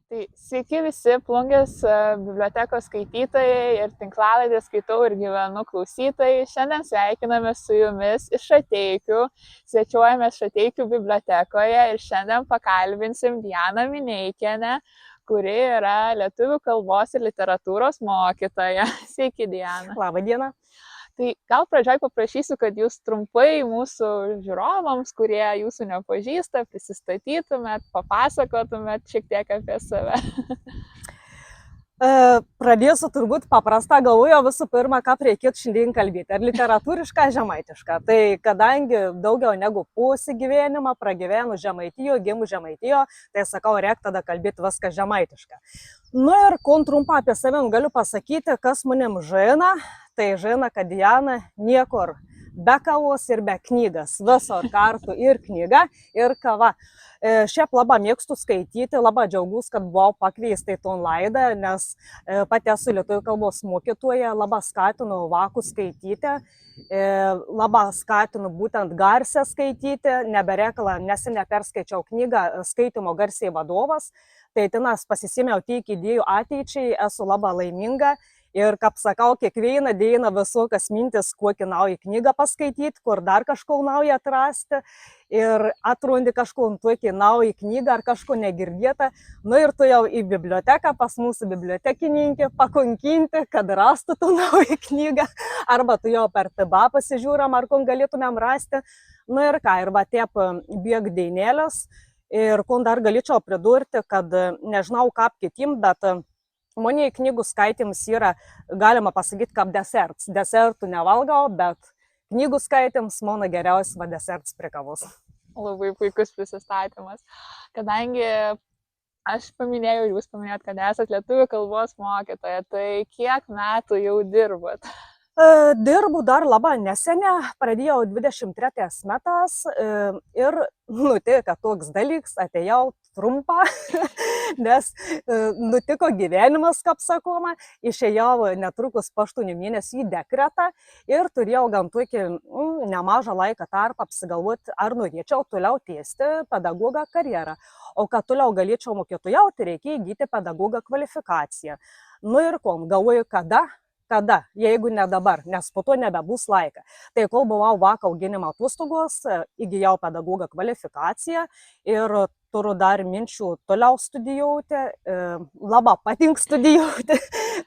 Tai sveiki visi Plungės bibliotekos skaitytojai ir tinklalaidės skaitau ir gyvenu klausytojai. Šiandien sveikiname su jumis iš Šateikių, svečiuojamės Šateikių bibliotekoje ir šiandien pakalbinsim Dianą Mineikienę, kuri yra lietuvių kalbos ir literatūros mokytoja. Sveiki, Diana. Labą dieną. Tai gal pradžioj paprašysiu, kad jūs trumpai mūsų žiūrovams, kurie jūsų nepažįsta, prisistatytumėt, papasakotumėt šiek tiek apie save. Pradėsiu turbūt paprastą, galvoju visų pirma, ką reikėtų šiandien kalbėti. Ar literatūrišką, ar žemaitišką. Tai kadangi daugiau negu pusę gyvenimą pragyvenu Žemaitijoje, gimu Žemaitijoje, tai sakau, reikia tada kalbėti viską žemaitišką. Nu ir trumpą apie save galiu pasakyti, kas manim žino. Tai žino, kad Diana niekur be kavos ir be knygas. Visur kartu ir knyga, ir kava. Šiaip labai mėgstu skaityti, labai džiaugiuosi, kad buvau pakviesta į ton laidą, nes pati esu lietuvių kalbos mokytoja, labai skatinu vaikus skaityti, labai skatinu būtent garsę skaityti, nebereikala, neseniai perskaičiau knygą Skaitimo garsiai vadovas, tai tenas pasisėmiau tiek idėjų ateičiai, esu labai laiminga. Ir, kaip sakau, kiekvieną dieną visokias mintis, kokį naują knygą paskaityti, kur dar kažko naują atrasti. Ir atrandi kažko tokį naują knygą ar kažko negirdėtą. Nu ir tu jau į biblioteką pas mūsų bibliotekininkį pakonkinti, kad rastų tu naują knygą. Arba tu jau per TBA pasižiūram, ar kur galėtumėm rasti. Nu ir ką, ir va tiep bėg dainėlės. Ir kur dar galėčiau pridurti, kad nežinau kaip kitim, bet mano knygų skaitymas yra, galima pasakyti, kaip deserts. Desertų nevalgau, bet knygų skaitymas mano geriausias deserts prie kavos. Labai puikus prisistatymas. Kadangi aš paminėjau, jūs paminėjot, kad esat lietuvių kalbos mokytoja, tai kiek metų jau dirbat? Dirbu dar labai neseniai, pradėjau 23 metais ir nutiko toks dalykas, atėjau trumpą, nes nutiko gyvenimas, kaip sakoma, išėjau netrukus po 8 mėnesių į dekretą ir turėjau gan tokį nemažą laiką tarpą apsigalvoti, ar norėčiau toliau tęsti pedagogo karjerą. O kad toliau galėčiau mokytojauti, reikia įgyti pedagogo kvalifikaciją. Nu ir galvoju, kada, jeigu ne dabar, nes po to nebebus laika. Tai kol buvau vaiko auginimo atostogos, įgijau pedagogo kvalifikaciją ir turiu dar minčių toliau studijuoti, labai patink studijuoti,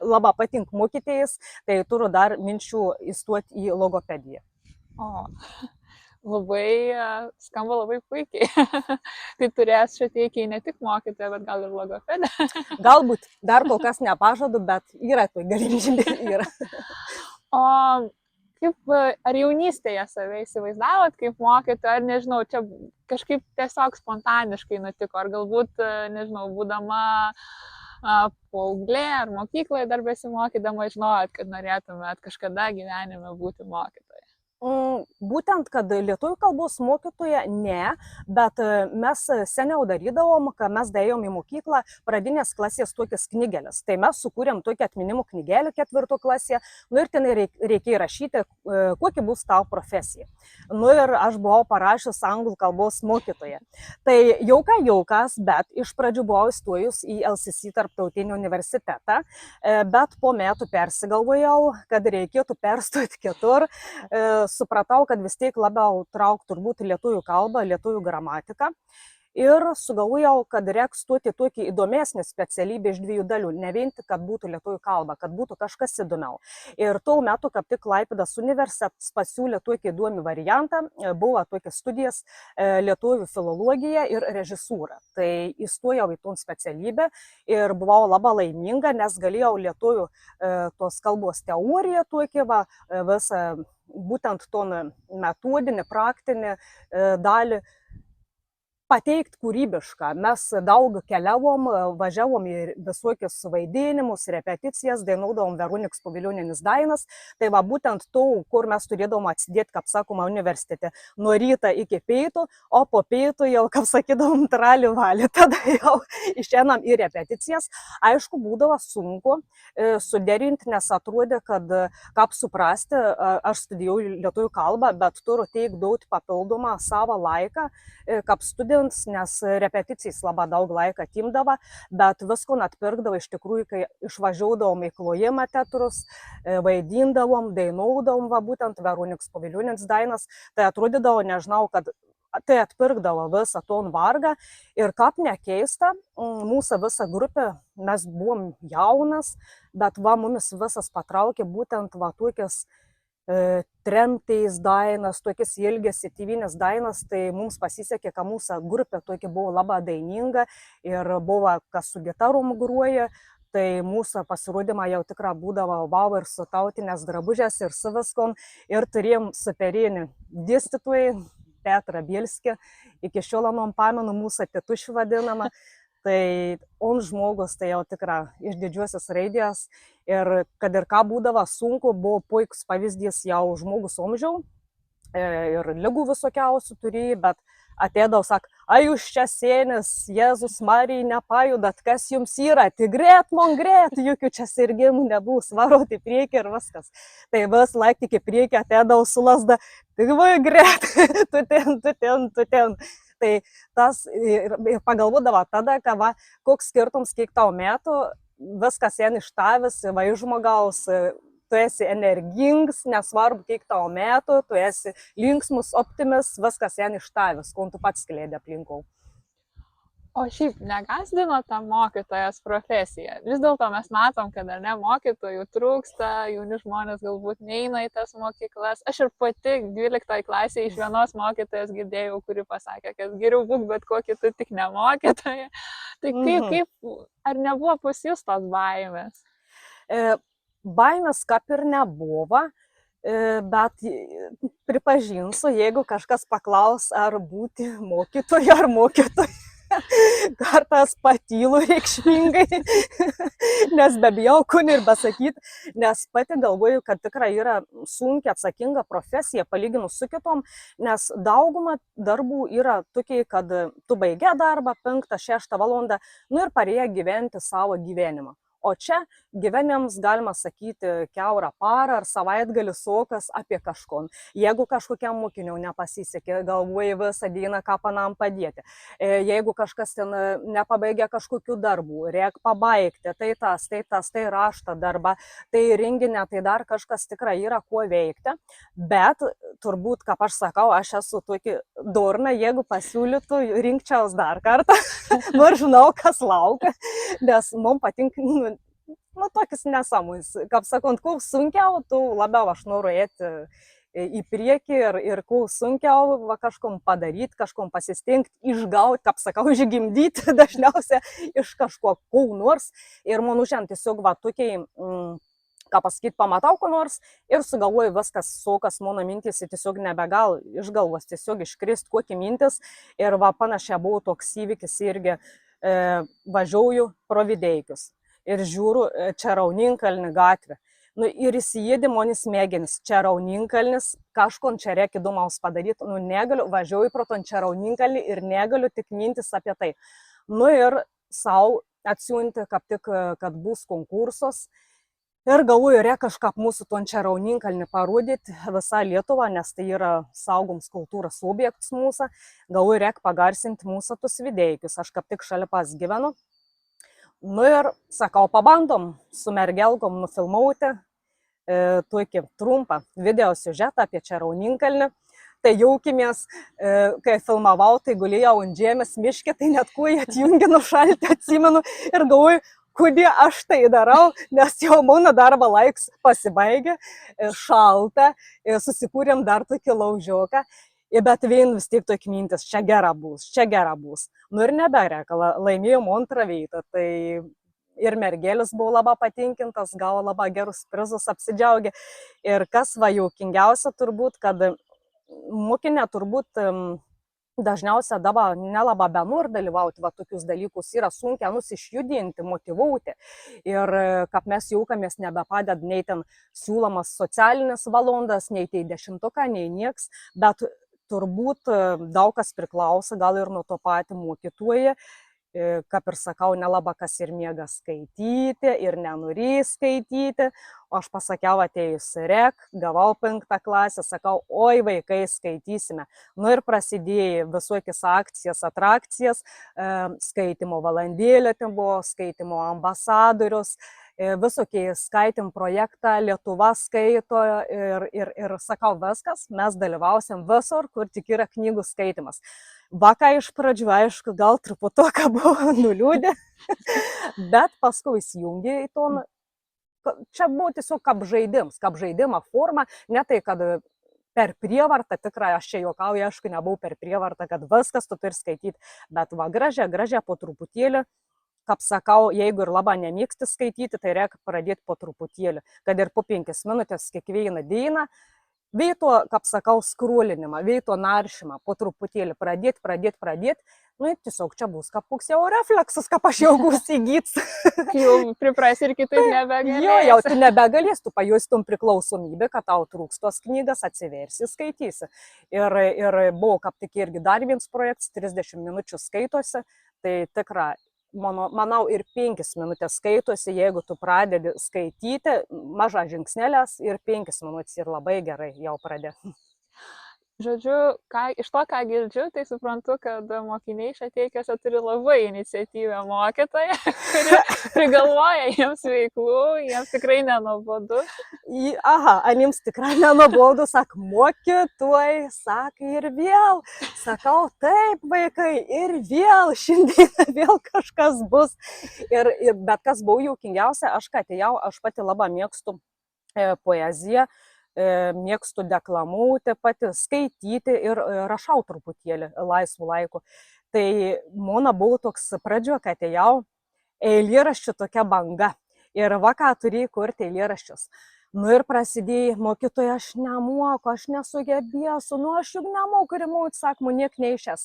labai patink mokytis, tai turiu dar minčių įstoti į logopediją. O, skamba labai puikiai. Tai turės Šateikiai ne tik mokytoja, bet gal ir logopedė. Galbūt dar kol kas nepažadu, bet yra tai galimybė. Yra. O ar jaunystėje save įsivaizdavot kaip mokytoja, ar nežinau, čia kažkaip tiesiog spontaniškai nutiko, ar galbūt, nežinau, būdama paauglė ar mokykloje dar besimokydama, žinojot, kad norėtumėt kažkada gyvenime būti mokytoja? Būtent, kad lietuvių kalbos mokytoja ne, bet mes seniau darydavom, kad mes dėjom į mokyklą pradinės klasės tokias knygelės. Tai mes sukūrėm tokį atminimų knygelį 4 klasėje, nu ir ten reikėjo rašyti, kokia bus tavo profesija. Nu ir aš buvau parašęs anglų kalbos mokytoja. Tai jaukas, bet iš pradžių buvau įstojus į LCC tarptautinį universitetą, bet po metų persigalvojau, kad reikėtų perstoti kitur. Supratau, kad vis tiek labiau trauk turbūt lietuvių kalbą, lietuvių gramatiką. Ir sugalvojau, kad reikia stoti tokį įdomesnį specialybę iš 2 dalių. Ne vien tik, kad būtų lietuvių kalba, kad būtų kažkas įdomiau. Ir tuo metu, kaip tik Klaipėdos universitetas pasiūlė tokį įdomį variantą, buvo tokias studijas lietuvių filologija ir režisūra. Tai įstojau į tą specialybę ir buvau labai laiminga, nes galėjau lietuvių tos kalbos teoriją tokį, visą būtent ton metodinį, praktinį dalį pateikti kūrybišką. Mes daug keliavom, važiavom į visokius vaidinimus, repeticijas, dainuodavom Veroniks Povilionienės dainas. Tai va būtent to, kur mes turėdavom atsidėti, kaip sakoma, universitete, nuo ryto iki pietų, o po pietų jau, kaip sakydavom, trali valį. Tada jau išeinam į repeticijas. Aišku, būdavo sunku suderinti, nes atrodė, kad, kaip suprasti, aš studijuoju lietuvių kalbą, bet turiu teikti daug papildomą savo laiką, kaip studentas įsiskolins, nes repeticijas labai daug laiko atimdavo, bet visko atpirkdavo iš tikrųjų, kai išvažiuodavom į klojimą teatrus, vaidindavom, dainuodavom, va būtent Veroniks Poviliūnės dainas, tai atrodydavo, nežinau, kad tai atpirkdavo visą ton vargą ir kaip nekeista, mūsų visa grupė, mes buvom jaunas, bet va mumis visas patraukė būtent va tokias tremtys dainas, tokias ilgesi tėvynės dainas, tai mums pasisekė, kad mūsų grupė tokia buvo labai daininga ir buvo, kas su gitarom groja, tai mūsų pasirodymą jau tikrai būdavo vau ir su tautinės drabužės ir su viskom ir turėjom superinį dėstytojai, Petrą Bielskį, iki šiol man pamenu mūsų tėtušį vadinamą. Tai on žmogus tai jau tikrai iš didžiosios raidės ir kad ir ką būdavo sunku, buvo puikus pavyzdys jau žmogus omžiau ir lygų visokiausių turėjo, bet atėdavo, sak, ai jūs čia sėnis, Jėzus Marijai nepajudat, kas jums yra, tai greit, man greit, jokių čia sirgimų nebus, varot į priekį ir viskas. Tai vis laik tik į priekį atėdavo su lasda, tai vai greit, tu ten. Tai tas ir pagalvodavo tada, kad va, koks skirtums, kiek tau metų, viskas sen ištavęs, va iš žmogaus, tu esi energingas, nesvarbu, kiek tau metų, tu esi linksmus, optimis, viskas sen ištavęs, ko tu pats skleidė aplinkau. O šiaip negazdino ta mokytojas profesija. Vis dėlto mes matom, kad ar ne mokytojų trūksta, jauni žmonės galbūt neina į tas mokyklas. Aš ir pati 12 klasėje iš vienos mokytojas girdėjau, kuri pasakė, kad geriau būk bet kokį, tu tik ne mokytoja. Tai kaip, ar nebuvo pas jūs tos baimės? Baimės kaip ir nebuvo. Bet pripažinsiu, jeigu kažkas paklaus, ar būti mokytoja ar mokytoja, kartais patylu reikšmingai, nes bebijau kun ir besakyti, nes pati galvoju, kad tikrai yra sunkiai atsakinga profesija palyginus su kitom, nes dauguma darbų yra tokie, kad tu baigė darbą 5-6 valandą, nu ir parėję gyventi savo gyvenimą. O čia gyvenims galima sakyti kiaurą parą ar savaitgalį sokas apie kažkon. Jeigu kažkokiam mokiniau nepasisekė, galvoji visą dieną, ką panam padėti. Jeigu kažkas ten nepabaigė kažkokių darbų, reik pabaigti, tai raštą darbą, tai renginę, tai dar kažkas tikrai yra kuo veikti. Bet turbūt, kaip aš sakau, aš esu tokį durną, jeigu pasiūlytų, rinkčiaus dar kartą, nors žinau, kas laukia, nes mums patinka. Tokis nesąmonės, kaip sakant, kuo sunkiau, tu labiau aš noriu eiti į priekį ir kuo sunkiau kažkom padaryti, kažkom pasistengti, išgauti, kaip sakau, išgimdyti dažniausiai iš kažko nors. Ir man užėm tiesiog tokiai, ką pasakyti, pamatau ko nors ir sugalvoju viskas sokas mano mintis ir tiesiog nebegal iš galvos tiesiog iškrist kokį mintis. Ir panašiai buvo toks įvykis irgi, važiuoju pro Videikius. Ir žiūriu, čia Rauninkalnį gatvę. Ir įsijėdė mano smegenis, čia Rauninkalnis, kažkon čia reikia įdomaus padaryti, negaliu, važiuoju pro ton čia Rauninkalnį ir negaliu tik mintis apie tai. Ir savo atsiunti, kaip tik, kad bus konkursos. Ir galvoju, reikia kažką mūsų ton čia Rauninkalnį parodyti visą Lietuvą, nes tai yra saugoms kultūros objektas mūsų. Galvoju, reikia pagarsinti mūsų tus Videikius, aš kaip tik šalia pas gyvenu. Ir sakau, pabandom su mergelkom nufilmauti tokį trumpą video siužetą apie čia Rauninkalnį. Tai jaukimės, kai filmavau, tai gulėjau ant žemės miške, tai net kojį atjungė nušalti, atsimenu ir galvoju, kodėl aš tai darau, nes jau mano darbo laiks pasibaigė, šalta, susikūrėm dar tokį laužioką. Bet vien vis tiek tokia mintis, čia gera bus, čia gera bus. Ir nebereka, laimėjom antrą vietą, tai ir mergelis buvo labai patinkintas, gavo labai gerus prizus, apsidžiaugė. Ir kas juokingiausia turbūt, kad mokinė turbūt dažniausiai dabar nelabai benori dalyvauti tokius dalykus, yra sunkia išjudinti, motyvuoti. Ir kaip mes jaukamės, nebepadeda nei ten siūlomas socialinės valandas, nei tai 10-uką, nei nieks, bet turbūt daug kas priklauso, gal ir nuo to patį mokytoją. kaip ir sakau, nelaba kas ir miega skaityti, ir nenorės skaityti. O aš pasakiau atėjus rek, gavau 5 klasę, sakau, oi vaikai, skaitysime. Nu ir prasidėjo visokias akcijas, atrakcijas, skaitimo valandėlė ten buvo, skaitimo ambasadorius, visokie skaitėm projektą, Lietuva skaito ir sakau, viskas, mes dalyvausim visur, kur tik yra knygų skaitimas. Vaka iš pradžių, aišku, gal truputoką buvo nuliūdę, bet paskui įsijungė į to. Čia buvo tiesiog kaip žaidimo forma, ne tai, kad per prievartą, tikrai aš čia juokauju, aišku, nebuvau per prievartą, kad viskas tu turi skaityti, bet va gražiai po truputėlį, kaip sakau, jeigu ir labai nemėgsti skaityti, tai reikia pradėti po truputėlį, kad ir po 5 minutės kiekvieną dieną. Veito, kaip sakau, skrolinimą, veito naršymą, po truputėlį pradėti. Nu, tiesiog čia bus kaip koks jau refleksas, kaip aš jau būsiu įgyts. Jau pripras ir kitaip nebegalės. Jau tu nebegalės, tu pajustum priklausomybę, kad tau trūks tos knygas, atsiversi, skaitysi. Ir buvo kaip tik irgi dar vienas projektas, 30 minučių skaitosi, tai tikrai. Manau, ir 5 minutės skaitosi, jeigu tu pradedi skaityti, maža žingsnelės ir 5 minutės ir labai gerai jau pradedi. Žodžiu, iš to, ką girdžiu, tai suprantu, kad mokiniai Šateikiuose turi labai iniciatyvę mokytoją, kuri prigalvoja jiems veiklų, jiems tikrai nenuobodu. Aha, jiems tikrai nenuobodu, sak, mokytojai, sakai, ir vėl. Sakau, taip, vaikai, ir vėl, šiandieną vėl kažkas bus. Bet kas buvo juokingiausia, aš ką atėjau, aš pati labai mėgstu poeziją. Mėgstu deklamuoti, pati skaityti ir rašau truputėlį laisvų laikų. Tai mano buvo toks pradžio, kad atėjau eilėraščių tokia banga. Ir va ką turėjau kurti eilėraščius. Nu ir prasidėjo, mokytoja, aš nemoku, aš nesugebėsiu, nu aš juk nemoku rimauti, sakau, niek neišės.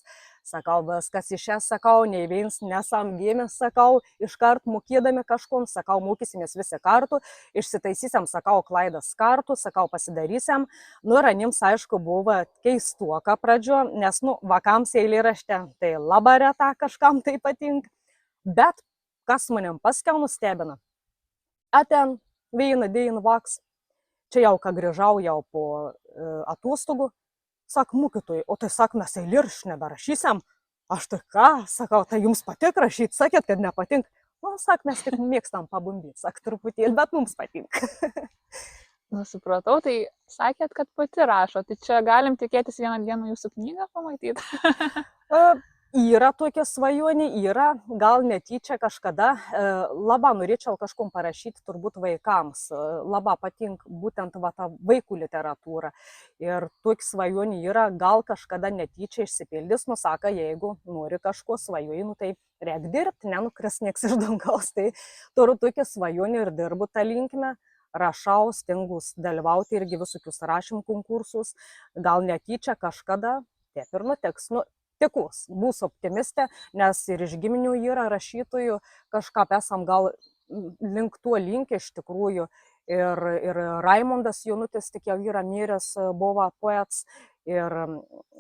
Sakau, viskas išės, sakau, nei viens nesamgėmės, sakau, iškart mokydami kažkom, sakau, mokysimės visi kartu, išsitaisysim, sakau, klaidas kartu, sakau, pasidarysim. Nu ir anims, aišku, buvo keistuoka pradžio, nes, nu, vakams eilėrašte tai labai reta, kažkam tai patinka. Bet kas manim paskiau nustebina? Aten vieną dieną vaks, čia jau ką grįžau jau po atostogų, sak, mokytojai, o tai sak, mes eilėraščių neberašysim. Aš tai ką, sakau, tai jums patik rašyti, sakėt, kad nepatink. Nu, sak, mes tik mėgstam pabumbyti, sak, truputėlį, bet mums patinka. Nu, supratau, tai sakėt, kad pati rašo, tai čia galim tikėtis vieną dieną jūsų knygą pamatyti? Yra tokia svajonė, yra, gal netyčia kažkada, labai norėčiau kažkom parašyti turbūt vaikams, labai patinka būtent va, ta vaikų literatūra. Ir tokia svajonė yra, gal kažkada netyčia išsipildys, nusaka, jeigu nori kažko svajojimų, tai reikia dirbti, nenukris nieks iš dangaus. Tai turiu tokią svajonę ir dirbu tą linkmę. Rašau, stengus dalyvauti irgi visokius rašym konkursus, gal netyčia kažkada taip ir nutiks. Nu, tikus, būsiu optimistė, nes ir iš giminių yra rašytojų, kažką esam gal link tuo linkę iš tikrųjų. Ir Raimondas Jonutis tik jau yra miręs, buvo poetas. Ir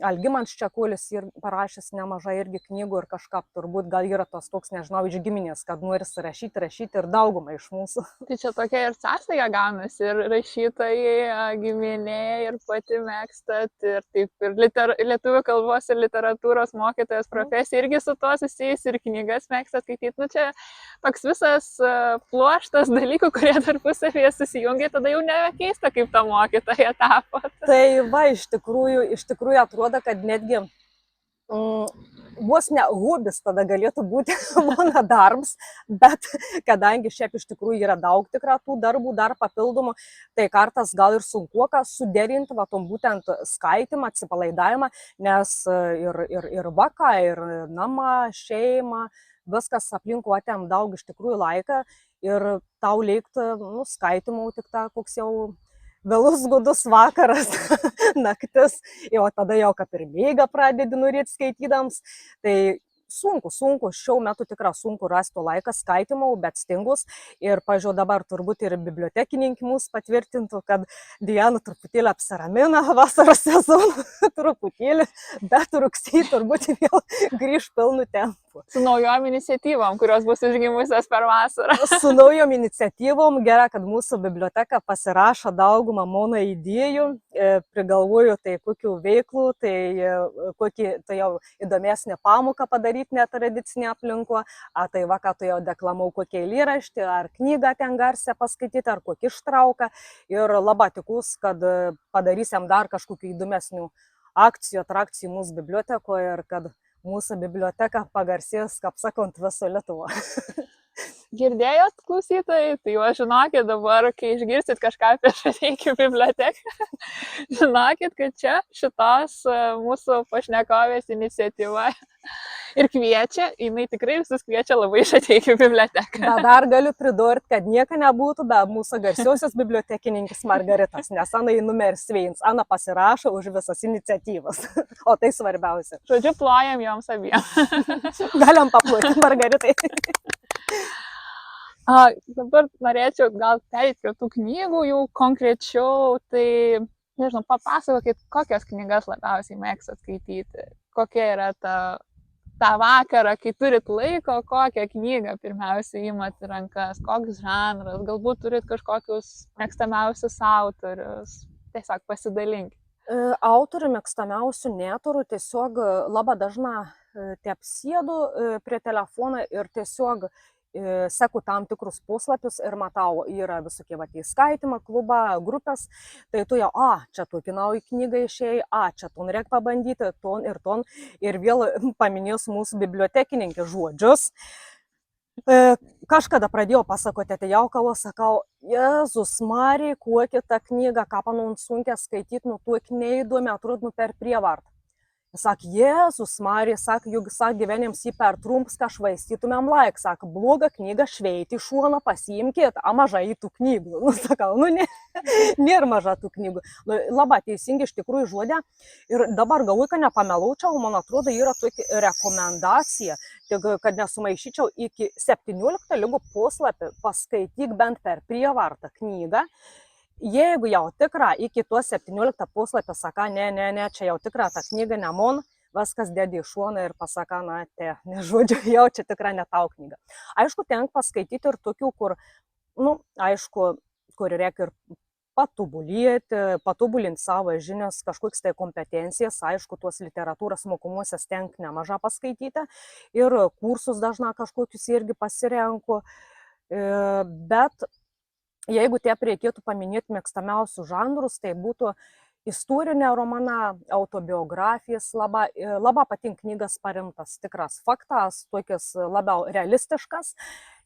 Algimans Čekulis parašęs nemažai irgi knygų ir kažką turbūt gal yra tos toks, nežinau, iš giminės, kad nori rašyti ir daugumą iš mūsų. Tai čia tokia ir sąsaja gaunasi, ir rašytojai, giminė, ir pati mėgstat, ir taip, ir lietuvių kalbos ir literatūros mokytojas profesija irgi su to susijęs, ir knygas mėgstat skaityti. Nu čia toks visas pluoštas dalykų, kurie tarpusavėje susijungia, tada jau nebekeista, kaip ta mokytoja tapo. Tai va, iš tikrųjų atrodo, kad netgi vos ne hobis tada galėtų būti mano darbas, bet kadangi šiaip iš tikrųjų yra daug tikrai tų darbų dar papildomų, tai kartais gal ir sunku suderinti va, tom būtent skaitymą, atsipalaidavimą, nes ir vaką, ir namą, šeimą, viskas aplinkui atem daug iš tikrųjų laiką ir tau reiktų skaitymų tik tą koks jau vėlus gudus vakaras, naktis, jau tada jau kaip ir mėgą pradedi norėti skaitydams. Tai sunku, šiuo metu tikrai sunku rasti laiką skaitimų, bet stingus. Ir, pažiūrėjau, dabar turbūt ir bibliotekininkai mus patvirtintų, kad Diana truputėlį apsiramina vasaros sezoną, truputėlį, bet rugsėjį turbūt vėl grįž pilnu tempu. Su naujom iniciatyvom, kurios bus užgimusios per vasarą. Su naujom iniciatyvom, gera, kad mūsų biblioteka pasirašo daugumą mano idėjų, prigalvoju tai kokių veiklų, tai kokį tai jau įdomesnį pamoką padaryti netradicinę aplinką, tai va, ką tu jau deklamau kokį eilėraštį, ar knygą ten garsę paskaityti, ar kokį ištrauką. Ir labai tikus, kad padarysim dar kažkokių įdomesnių akcijų, atrakcijų mūsų bibliotekoje ir kad mūsų biblioteka pagarsės, kaip sakant, viso Lietuvo. Girdėjot, klausytojai, tai jau žinokit dabar, kai išgirsit kažką apie Šateikių biblioteką, žinokit, kad čia šitos mūsų pašnekovės iniciatyva ir kviečia, jinai tikrai visus kviečia labai Šateikių biblioteką. Bet dar galiu pridurti, kad nieko nebūtų be mūsų garsiosios bibliotekininkės Margaritos, nes Ana numeris sveins, Ana pasirašo už visas iniciatyvas, o tai svarbiausia. Žodžiu, plojam joms abiem. Galim paploti Margaritai. Dabar norėčiau gal perėti prie tų knygų jau konkrečiau, tai, nežinau, papasakokit, kokias knygas labiausiai mėgstat skaityti, kokia yra ta vakarą, kai turit laiko, kokią knygą pirmiausiai imat į rankas, koks žanras, galbūt turit kažkokius mėgstamiausius autorius, tiesiog pasidalinkit. Autorių mėgstamiausių neturiu, tiesiog labai dažna apsėdu prie telefoną ir tiesiog seku tam tikrus puslapius ir matau, yra visokie skaitimo klubą, grupės, tai tu jau, čia tokia nauja knyga išėjai, čia ton reikia pabandyti, ton, ir vėl paminės mūsų bibliotekininkė žodžius. Kažkada pradėjau pasakoti, atėjau kavo, sakau, Jėzus Marija, kokia ta knyga, ką panon sunkia skaityti, tuok neįdomi, atrodo, per prievartą. Sak, Jėzus Marija, sak, juk gyvenims jį per trumps, ką švaistytumėm laik, sak, bloga knyga šveiti šuoną, pasiimkit, mažai tų knygų. Sakau, nėra maža tų knygų. Labai teisingi iš tikrųjų žodė. Ir dabar galvoju, kad nepamelučiau, man atrodo, yra tokia rekomendacija, tik kad nesumaišyčiau, iki 17 lygų puslapį paskaityk bent per prievartą knygą. Jeigu jau tikra, iki tuos 17 puslapį saka, ne, čia jau tikra ta knyga, ne mon, viskas dėdi į šoną ir pasaka, nežodžiu, jau čia tikra ne tau knyga. Aišku, tenka paskaityti ir tokių, kur, aišku, kur reikia ir patobulinti savo žinias, kažkokias tai kompetencijas, aišku, tuos literatūros mokomuosius tenka nemaža paskaityti ir kursus dažna kažkokius irgi pasirenku, bet jeigu tie reikėtų paminėti mėgstamiausius žanrus, tai būtų istorinė romana, autobiografijas, labai patinka knygas paremtas tikras faktas, tokias labiau realistiškas.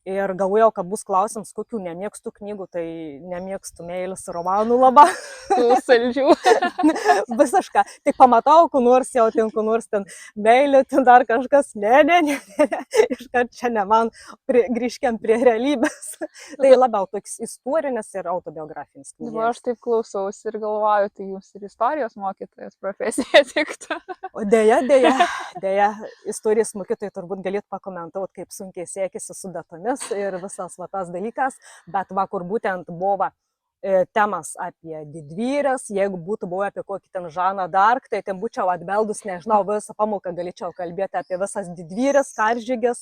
Ir galvojau, kad bus klausimas, kokių nemėgstų knygų, tai nemėgstų meilės romanų labai. Tų saldžių. Visiškai. Tik pamatau, kur nors ten meilė, ten dar kažkas, ne. Iškart čia ne man, grįžkiam prie realybės. Tai labiau toks istorinis ir autobiografinis knygas. Aš taip klausausi ir galvoju, tai jūs ir istorijos mokytojas profesija tiktų. O dėja, istorijos mokytojai turbūt galėtų pakomentuoti, kaip sunkiai sekėsi su datomis ir visas tas dalykas, bet kur būtent buvo temas apie didvyres, jeigu būtų buvo apie kokį ten Žaną Dark, tai ten būčiau atbeldus, nežinau, visą pamoką galėčiau kalbėti apie visas didvyres, karžygės,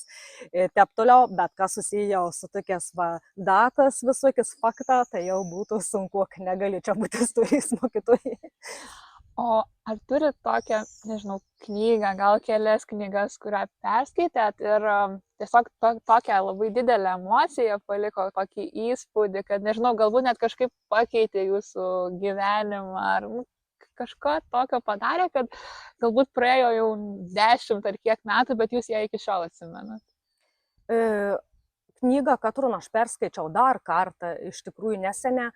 taip toliau, bet kas susiję su tokias datas visokias faktą, tai jau būtų sunku, negalėčiau būti istorijos mokytojai. O ar turit tokią, nežinau, knygą, gal kelias knygas, kurią perskaitėt ir tiesiog tokią labai didelę emociją paliko, tokį įspūdį, kad, nežinau, galbūt net kažkaip pakeitė jūsų gyvenimą ar kažko tokio padarė, kad galbūt praėjo jau 10 ar kiek metų, bet jūs ją iki šiol atsimenat? Knygą, которую aš perskaičiau dar kartą, iš tikrųjų neseniai,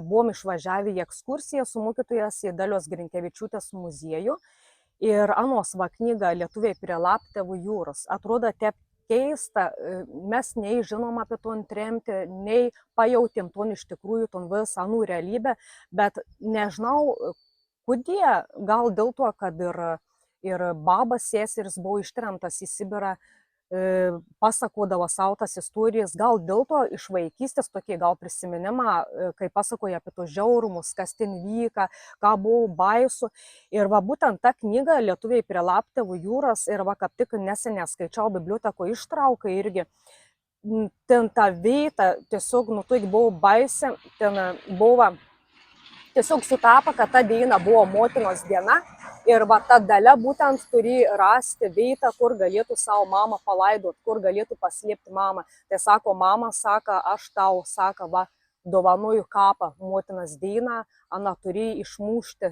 buvom išvažiavę į ekskursiją su mokytojas į Dalios Grinkevičiūtės muziejų ir anos knyga Lietuviai prie Laptevų jūros. Atrodo, taip keista, mes nei žinom apie ton tremtį, nei pajautėm ton iš tikrųjų ton visą anų realybę, bet nežinau, kodėl, gal dėl to, kad ir ir babas seseris buvo ištremtas į Sibirą, pasakodavo savo tas istorijas, gal dėl to iš vaikystės tokį gal prisiminimą, kai pasakoja apie tos žiaurumus, kas ten vyka, ką buvo baisu. Ir va būtent tą knygą Lietuviai prie Laptevų jūros, ir va kaip tik neseniai skaičiau biblioteko ištrauką irgi, ten ta vieta tiesiog, nu, tai buvo baisi, ten buvo tiesiog sutapo, kad ta diena buvo motinos diena ir va ta dalia būtent turi rasti vietą, kur galėtų savo mamą palaidoti, kur galėtų paslėpti mamą. Tai sako, mama sako, aš tau, sako, va, dovanoju kapą motinos dieną, ana turi išmušti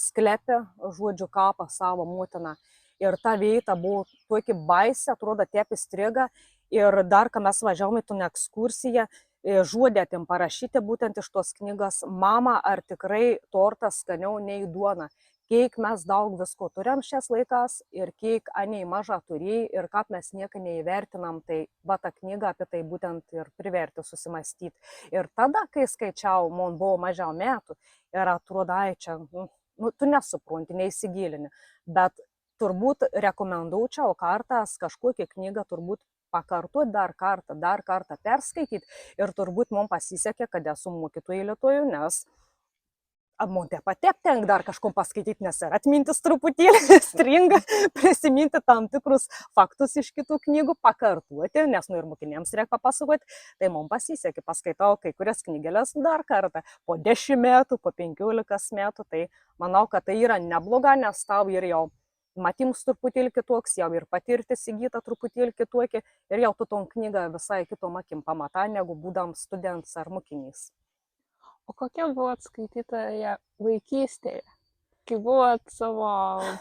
sklepę, žodžiu, kapą savo motiną. Ir ta vieta buvo tokia baisi, atrodo, taip įstriga. Ir dar, kai mes važiavome į tą ekskursiją, žodė atim parašyti būtent iš tos knygos, mama, ar tikrai tortas skaniau nei duona. Kiek mes daug visko turim šias laikas ir kiek aniai maža turėjai ir kaip mes nieką neįvertinam, tai va ta knyga apie tai būtent ir privertė susimastyti. Ir tada, kai skaičiau, man buvo mažiau metų ir atrodo, čia, nu, tu nesupranti, neįsigilini, bet turbūt rekomenduočiau kartas kažkokią knygą turbūt pakartoti dar kartą perskaityti ir turbūt man pasisekė, kad esu mokytoja lietuvių, nes man taip pat tenka dar kažkom paskaityti, nes ir atmintis truputėlį stringa, prisiminti tam tikrus faktus iš kitų knygų, pakartoti, nes nu ir mokiniams reikia papasakoti, tai man pasisekė, paskaitau kai kurias knygelės dar kartą, po 10 metų, po 15 metų, tai manau, kad tai yra nebloga, nes tau ir jau matymus truputėlį kitoks, jau ir patirtis įgyta truputėlį kitokį ir jau tu tom knygą visai kitom akim pamatai, negu būdam studentas ar mokinys. O kokia buvot skaitytoja vaikystėje? Kai buvot savo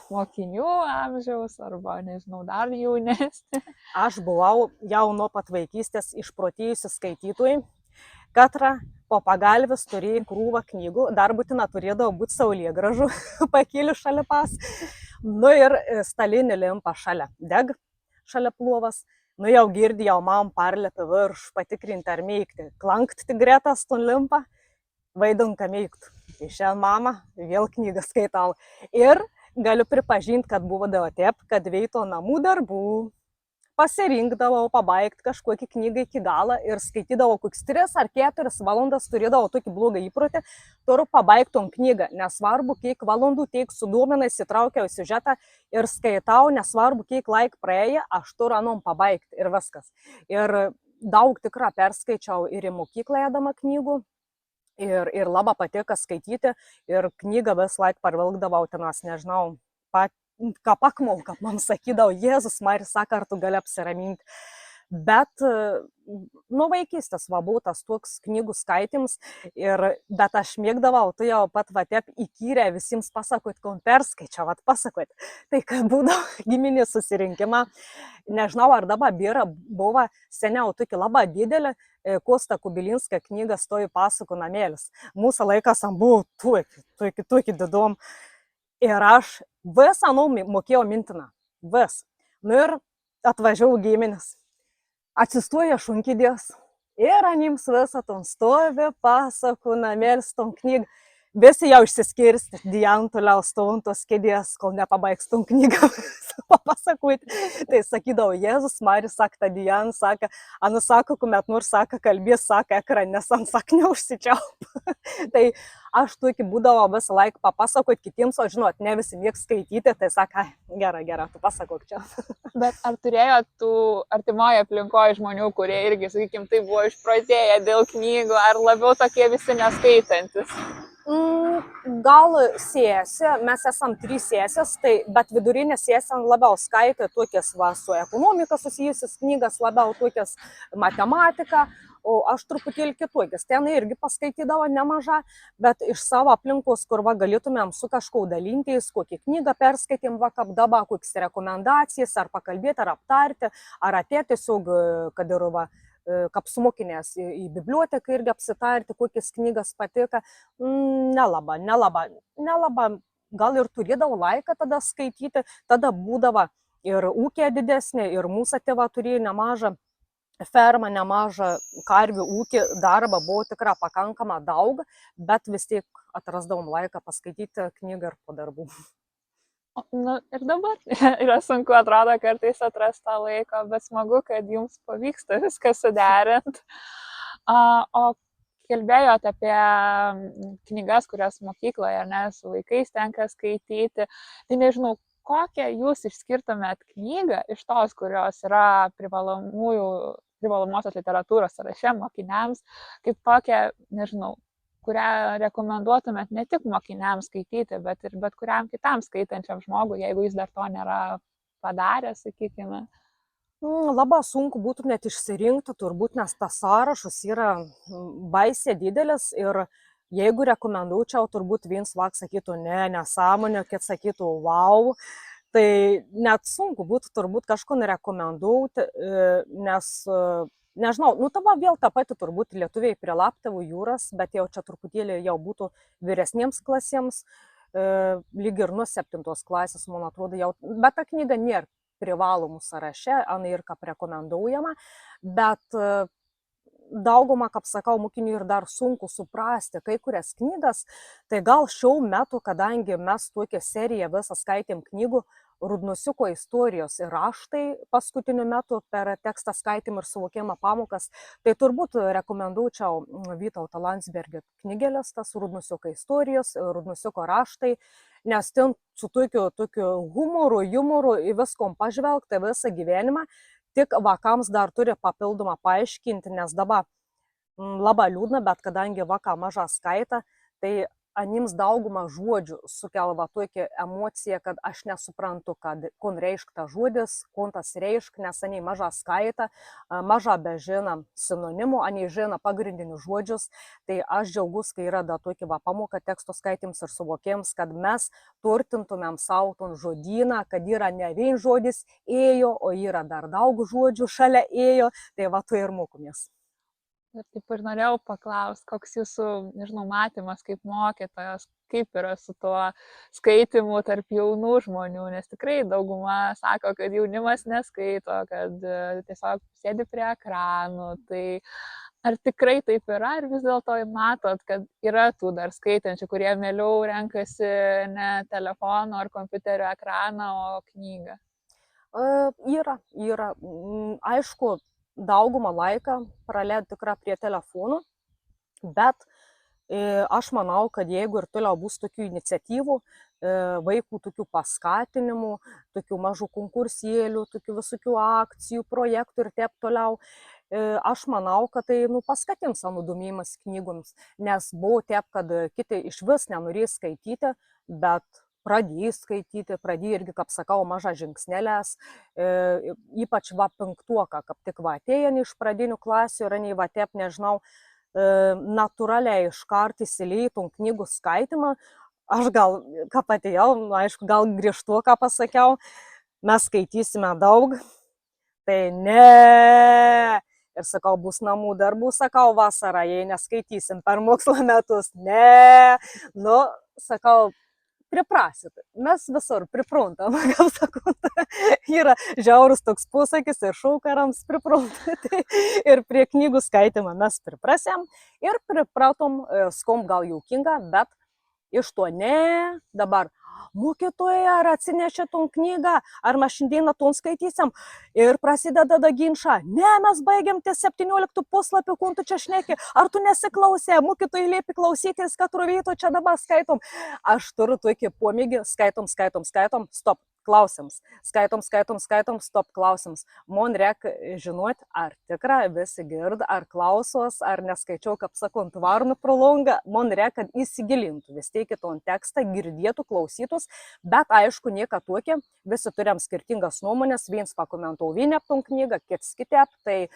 mokinių amžiaus arba, nežinau, dar jaunesnė? Aš buvau jau nuo pat vaikystės išprotėjusi skaitytojai. Katra po pagalvis turėjo krūvą knygų, dar būtina turėdavo būti saulėgražų pakėlių šalia pas. Nu ir stalinį limpa šalia, deg šalia plovas. Nu jau girdėjau, man parlepė virš patikrinti ar meikti. Klankti gretas ton limpa, vaidon ką meiktų. Tai šiandien mama vėl knygą skaitau. Ir galiu pripažinti, kad buvo taip, kad veito namų darbų. Pasirinkdavau pabaigti kažkokį knygą iki galo ir skaitydavau kokias 3 ar 4 valandas, turėdavau tokį blogą įprotį, turiu pabaigtom knygą, nesvarbu, kiek valandų, tiek sudomina, įsitraukiau į siužetą ir skaitau, nesvarbu, kiek laik praėjo, aš turiu anom pabaigti ir viskas. Ir daug tikrai perskaičiau ir į mokyklą edama knygų ir labai patiko skaityti ir knygą vis laik parvilkdavau tenas, nežinau, ką pakmau, kaip man sakydavo, Jėzus Marija, sako, ar tu gali apsiraminti. Bet nuo vaikystės va buvo tas toks knygų skaitims, bet aš mėgdavau, tu jau pat va taip įkyrė visiems pasakoti, kom perskaičiau, vat pasakoti. Tai kai būdavo giminės susirinkimą, nežinau, ar dabar vyra buvo seniau tokia labai didelė, Kosta Kubilinską knygą Stovi pasakų namėlis. Mūsų laikas buvo tokį didom. Ir aš visą mokėjau mintiną, vis. Nu ir atvažiavau giminės, atsistoja šunkidės ir anims visą ton Stovi pasakų namėlis ton knygą. Visi jau išsiskirsti, Diana toliau stovant tos kėdės, kol nepabaigs tom knygą papasakoti. Tai sakydavo, Jėzus Marija, sako, ta Diana, sako, anu sako, kuomet nors sako, kalbės, sako, ekranės ant sak neužsičiaup. Tai aš tokį būdavo visą laiką papasakoti kitiems, o žinot, ne visi mėg skaityti, tai sako, gerai, tu pasakok čia. Bet ar turėjo tų artimoje aplinkoje žmonių, kurie irgi, sakykim, tai buvo išprotėję dėl knygų, ar labiau tokie visi neskaitantis? Gal sėsi, mes esam 3 sėsės, bet vidurinė sėsė labiau skaitė tokias va, su ekonomika susijusias knygas, labiau tokias matematika, o aš truputėlį kitokias. Ten irgi paskaitydavo nemažą, bet iš savo aplinkos, kur va, galėtumėm su kažkuo dalintis, kokį knygą perskaitėm, va, kaip dabar, kokias rekomendacijas, ar pakalbėti, ar aptarti, ar atėti tiesiog, kad ir va, kaip sumokinės į biblioteką irgi apsitarti, kokias knygas patiko. Nelaba. Gal ir turėdavo laiką tada skaityti, tada būdavo ir ūkė didesnė, ir mūsų tėva turėjo nemažą fermą, nemažą karvių ūkį, darbą buvo tikrai pakankama daug, bet vis tiek atrasdavom laiką paskaityti knygą ir po darbų. Nu, ir dabar yra sunku, atrodo, kartais atrasti tą laiko, bet smagu, kad jums pavyksta viską suderinti. O kalbėjote apie knygas, kurias mokykloje, ne, su vaikais tenka skaityti. Tai nežinau, kokią jūs išskirtumėt knygą iš tos, kurios yra privalomosios literatūros sąraše mokiniams, kaip tokią, nežinau, kurią rekomenduotumėt ne tik mokiniams skaityti, bet ir bet kuriam kitam skaitančiam žmogui, jeigu jis dar to nėra padaręs, sakykime. Labai sunku būtų net išsirinkti, turbūt, nes tas sąrašas yra baisiai didelis ir jeigu rekomenduočiau, turbūt viens vak sakytų, ne, nesąmonė, kit sakytų, wow, tai net sunku būtų turbūt kažko nerekomenduoti, nes, nežinau, nu tava vėl ta pati turbūt lietuviai prie Laptevų jūros, bet jau čia truputėlį jau būtų vyresniems klasėms, lyg ir nuo 7 klasės, man atrodo, jau, bet ta knyga nėra privalomų sąraše, Ana ir kaip rekomenduojama, bet daugumą, kaip sakau, mokinių ir dar sunku suprasti kai kurias knygas, tai gal šių metų, kadangi mes tokią seriją visą skaitėm knygų, Rudnusiuko istorijos ir raštai paskutiniu metu per tekstą skaitymą ir suvokimą pamokas, tai turbūt rekomenduočiau Vytauto Landsbergio knygelės, tas Rudnusiuko istorijos, Rudnusiuko raštai, nes ten su tokiu humoru į viskom pažvelgti visą gyvenimą, tik vakams dar turi papildomą paaiškinti, nes dabar labai liūdna, bet kadangi vaka maža skaita, tai anims daugumą žodžių sukelva tokia emocija, kad aš nesuprantu, kad kon reišk ta žodis, kon tas reišk, nes aniai maža skaita, maža bežina sinonimų, aniai žina pagrindinius žodžius, tai aš džiaugus, kai yra da tokia va pamoka teksto skaitims ir suvokėms, kad mes turtintumėm savo ton žodyną, kad yra ne vien žodis ėjo, o yra dar daug žodžių šalia ėjo, tai va tu ir mokomės. Ir taip ir norėjau paklausti, koks jūsų, nežinau, matymas kaip mokytojas, kaip yra su tuo skaitimu tarp jaunų žmonių, nes tikrai dauguma sako, kad jaunimas neskaito, kad tiesiog sėdi prie ekranų. Tai ar tikrai taip yra, ar vis dėlto matot, kad yra tų dar skaitančių, kurie mieliau renkasi ne telefono ar kompiuterio ekraną, o knygą? Yra. Aišku, daugumą laiką praleidžiu tikrą prie telefonų, bet aš manau, kad jeigu ir toliau bus tokių iniciatyvų, vaikų tokių paskatinimų, tokių mažų konkursėlių, tokių visokių akcijų, projektų ir taip toliau, aš manau, kad tai paskatins domėjimas knygoms, nes buvo taip, kad kiti iš vis nenorės skaityti, bet pradėjo skaityti, pradėjo irgi, kaip sakau, mažą žingsnelės, ypač va penktuoką, kaip tik va atėjant iš pradinių klasių ir va taip, nežinau, natūraliai iškart įsileitum knygų skaitimą. Aš gal, kaip atėjau, aišku, gal griežtuoką pasakiau, mes skaitysime daug, tai ne. Ir sakau, bus namų darbų, sakau, vasarą, jei neskaitysim per mokslo metus, ne. Nu, sakau, priprasit. Mes visur priprantam, kaip sakau, yra žiaurus toks posakis ir šaukarams priprantam. Ir prie knygų skaitymą mes priprasėm ir pripratom, skom gal juokinga, bet iš to ne, dabar mokytoja, ar atsinešė ton knygą, ar mes šiandieną ton skaitysim ir prasideda ginčą. Ne, mes baigiam ties 17 puslapį, kun tu čia šneki, ar tu nesiklausė, mokytojai liepė klausytis, kad ruvyto čia dabar skaitom. Aš turiu tokį pomėgį, skaitom, stop, klausims. Skaitom, stop, klausims. Man reikia žinoti, ar tikrai visi gird, ar klausos, ar neskaičiau, kaip sakant, varnų prolongą. Man reikia, kad įsigilintų vis tiek į ton tekstą, girdėtų, klausytus, bet aišku, nieka tokia, visi turėjom skirtingas nuomonės, viens pakomentavo vieną ton knygą, kits kitep, tai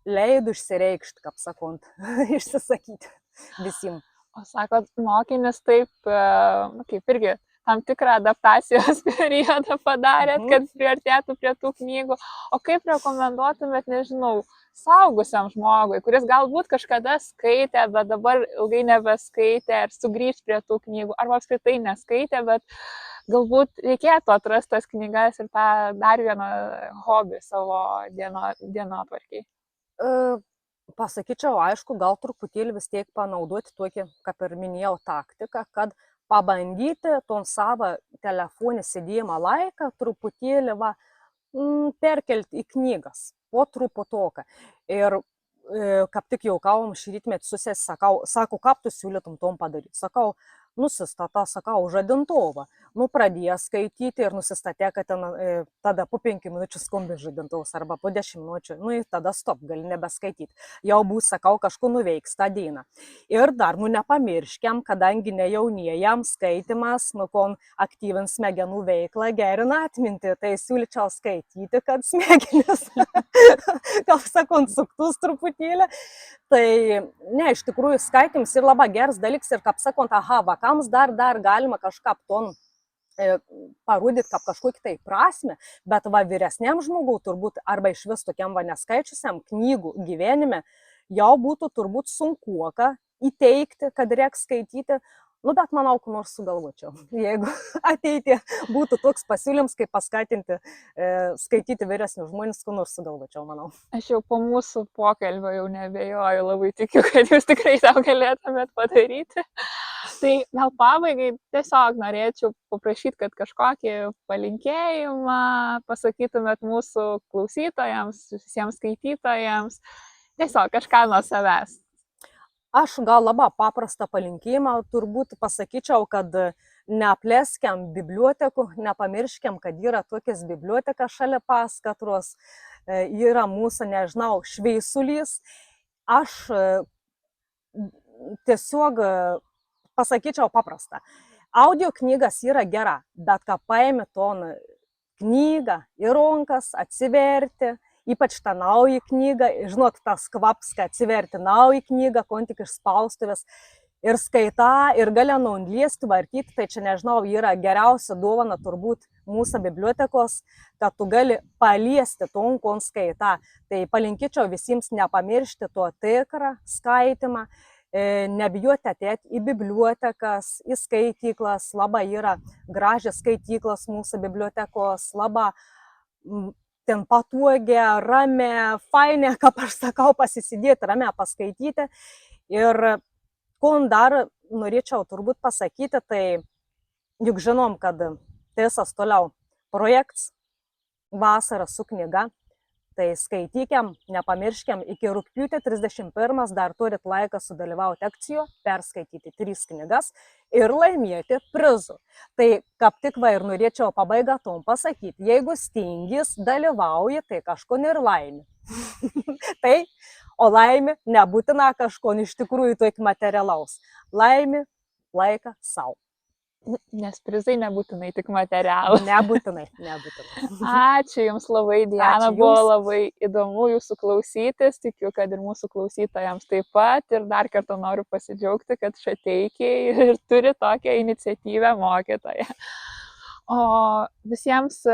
leidu išsireikšti, kaip sakant, išsisakyti visiems. O sakot, mokinis taip, kaip irgi, tam tikrą adaptacijos periodą padarėt, kad priartėtų prie tų knygų. O kaip rekomenduotumėt, nežinau, saugusiam žmogui, kuris galbūt kažkada skaitė, bet dabar ilgai nebeskaitė, ar sugrįžti prie tų knygų, arba apskritai neskaitė, bet galbūt reikėtų atrasti tas knygas ir tą dar vieną hobį savo dienotvarkiai? Pasakyčiau, aišku, gal truputėlį vis tiek panaudoti tokį, kaip ir minėjau, taktiką, kad pabandyti ton savo telefonį sėdėjimą laiką truputėlį perkelti į knygas, po truputoką. Ir kaip tik jau kalbam šį rytmetį susės, sako, kaip tu siūlytum tom padaryti. Sakau, nusistata, sakau, žadintuvą. Pradėjęs skaityti ir nusistatė, kad ten tada po 5 minučių skambės žadintuvas arba po 10 minučių, tada stop, gali nebeskaityti. Jau bus, sakau, kažko nuveiks tą dieną. Ir dar, nepamirškiam, kadangi ne jaunėjam skaitimas, kon aktyvins smegenų veiklą, gerina atmintį, tai siūlyčiau skaityti, kad smegenis, gal sakant, suktus truputėlį. Tai, ne, iš tikrųjų, skaitims ir labai geras dalykas ir, kaip sakant, vakams dar galima kažką ton parodyti kaip kažkokį tai prasme, bet vyresniam žmogui turbūt arba iš vis tokiam neskaičiusiam knygų gyvenime jau būtų turbūt sunkuoka įteikti, kad reikia skaityti, bet manau, kur nors sugalvočiau. Jeigu ateitį būtų toks pasiūlymas, kaip paskatinti skaityti vyresnius žmonės, kur nors sugalvočiau, manau. Aš jau po mūsų pokalbio jau nebejoju, labai tikiu, kad jūs tikrai tą galėtumėt padaryti. Tai gal pabaigai tiesiog norėčiau paprašyti, kad kažkokį palinkėjimą pasakytumėt mūsų klausytojams, visiems skaitytojams, tiesiog kažką nuo savęs. Aš gal labai paprastą palinkėjimą turbūt pasakyčiau, kad neapleskiam bibliotekų, nepamirškiam, kad yra tokias biblioteka šalia paskatros, yra mūsų, nežinau, šveisulys. Aš tiesiog pasakyčiau paprastą. Audio knygas yra gera, bet ką paėmė ton knygą į rankas, atsiverti, ypač tą naują knygą, žinot, tas kvaps, kad atsiverti naują knygą, kon tik iš spaustuvės ir skaita, ir gali nuliesti, vartyti, tai čia, nežinau, yra geriausia dovana turbūt mūsų bibliotekos, kad tu gali paliesti ton, kon skaita. Tai palinkyčiau visiems nepamiršti to tikrą skaitimą, nebijoti atėti į bibliotekas, į skaityklas, labai yra gražios skaityklas mūsų bibliotekos, labai ten patogia, ramia, fainė, kaip aš sakau, pasisidėti, ramia paskaityti. Ir ko dar norėčiau turbūt pasakyti, tai juk žinom, kad tiesas toliau projekts vasara su knyga. Tai skaitykiam, nepamirškiam, iki rugpjūčio 31 dar turit laiką sudalyvauti akcijoje, perskaityti 3 knygas ir laimėti prizų. Tai kaip tik ir norėčiau pabaigą tom pasakyti, jeigu stingis dalyvauji, tai kažko ir laimi. Tai, o laimi nebūtina kažko iš tikrųjų tokį materialaus. Laimi laiką savo. Nes prizai nebūtinai tik materialų. Nebūtinai. Ačiū Jums labai, Diana, buvo labai įdomu Jūsų klausytis, tikiu, kad ir mūsų klausytojams taip pat. Ir dar kartą noriu pasidžiaugti, kad Šateikiai ir turi tokią iniciatyvę mokytoją. O visiems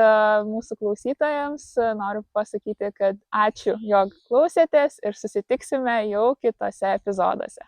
mūsų klausytojams noriu pasakyti, kad ačiū, jog klausėtės ir susitiksime jau kitose epizoduose.